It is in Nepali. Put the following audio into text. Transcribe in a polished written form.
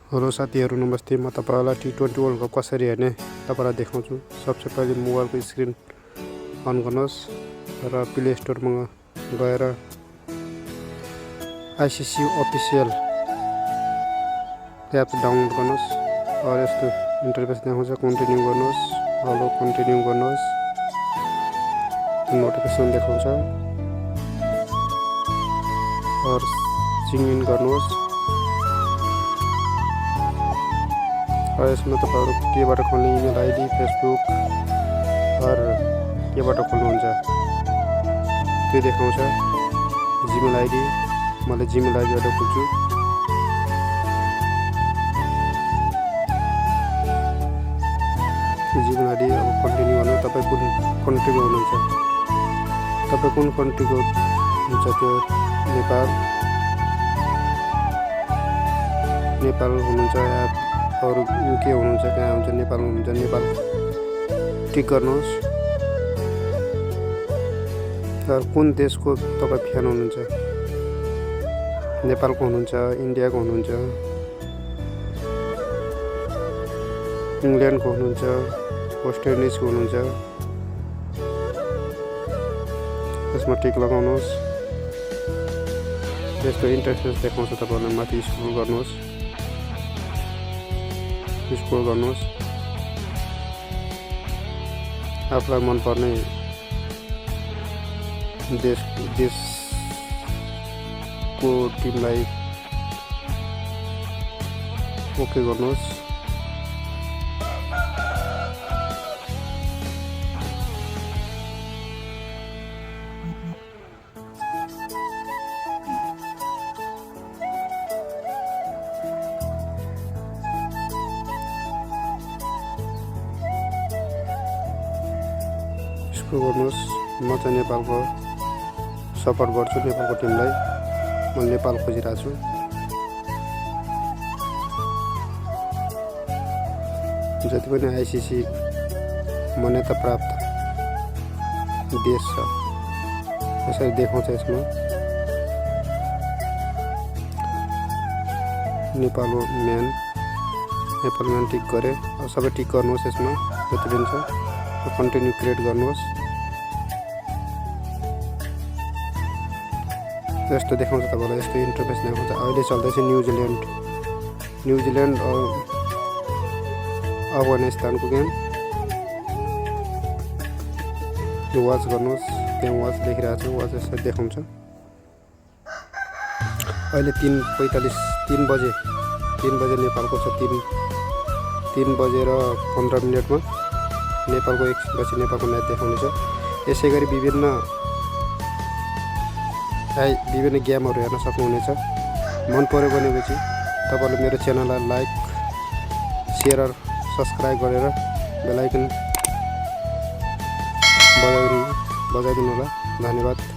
हेलो साथीहरू नमस्ते। म तपाईहरुलाई T20 वर्ल्ड कप कसरी हेर्ने तपाईहरुलाई देखाउँछु। सबसे पहिले मोबाइलको स्क्रिन अन गर्नुहोस् र प्ले स्टोरमा गएर आईसीसी अफिसियल एप डाउनलोड गर्नुहोस् र यस्तो इन्टरफेस देखाउँछ। कन्टिन्यू गर्नुहोस्, हेलो कन्टिन्यू गर्नुहोस्, नोटिफिकेसन देखाउँछ और सिङ इन गर्नुहोस् और यसमा तपाईहरु केबाट खोल्ने इमेल आईडी, फेसबुक और केबाट खोल्नुहुन्छ त्यो देखाउँछ। जीमेल आईडी मैले जीमेल आईडीबाट खोल्छु। जीमेल आईडी अब कन्टिन्यू गर्नु। तपाई कुन कन्ट्रीको हुनुहुन्छ, तपाई कुन कन्ट्रीको हुन्छ त्यो नेपाल हुनुहुन्छ या और युके हुनुहुन्छ, कहाँ हुन्छ, नेपाल हुनुहुन्छ, नेपाल टिक गर्नुहोस्। र कुन देशको तपाई फ्यान हुनुहुन्छ, नेपालको हुनुहुन्छ, इन्डियाको हुनुहुन्छ, इङ्ल्यान्डको हुनुहुन्छ, वेस्ट इन्डिजको हुनुहुन्छ, यसमा टिक लगाउनुहोस्। यसको इन्टरफेस देखाउँछ। तपाईहरुले माथि स्क्रोल गर्नुहोस्, आफूलाई मनपर्ने देशको टिमलाई ओके गर्नुहोस्। गर्नुहोस्। म चाहिँ नेपालको सपोर्ट गर्छु, नेपालको टिमलाई। म नेपाल खोजिरहेको छु। जति पनि आईसीसी मान्यता प्राप्त देश छ यसरी देखाउँछ। यसमा नेपाल म्यान टिक गरे। अब सबै टिक गर्नुहोस्। यसमा जति पनि छ कन्टिन्यू क्रिएट गर्नुहोस्। यस्तो देखाउँछ। तपाईलाई यस्तो इन्टरफेस देखाउँछ। अहिले चल्दैछ न्युजिल्यान्ड और अफगानिस्तानको गेम। यो वाच गर्नुहोस्। त्यहाँ वाच देखिरहेको छ। वाच यसरी देखाउँछ। अहिले 3 बजे नेपालको छ। 3 बजेर 15 मिनेटमा नेपालको एकछिनपछि नेपालको म्याच देखाउनेछ। यसै गरी विभिन्न गेमहरू हेर्न सक्नुहुनेछ। मन पर्यो भनेपछि तपाईहरुले मेरो च्यानललाई लाइक, शेयर र सब्स्क्राइब गरेर बेल आइकन बजाइदिनु होला। धन्यवाद।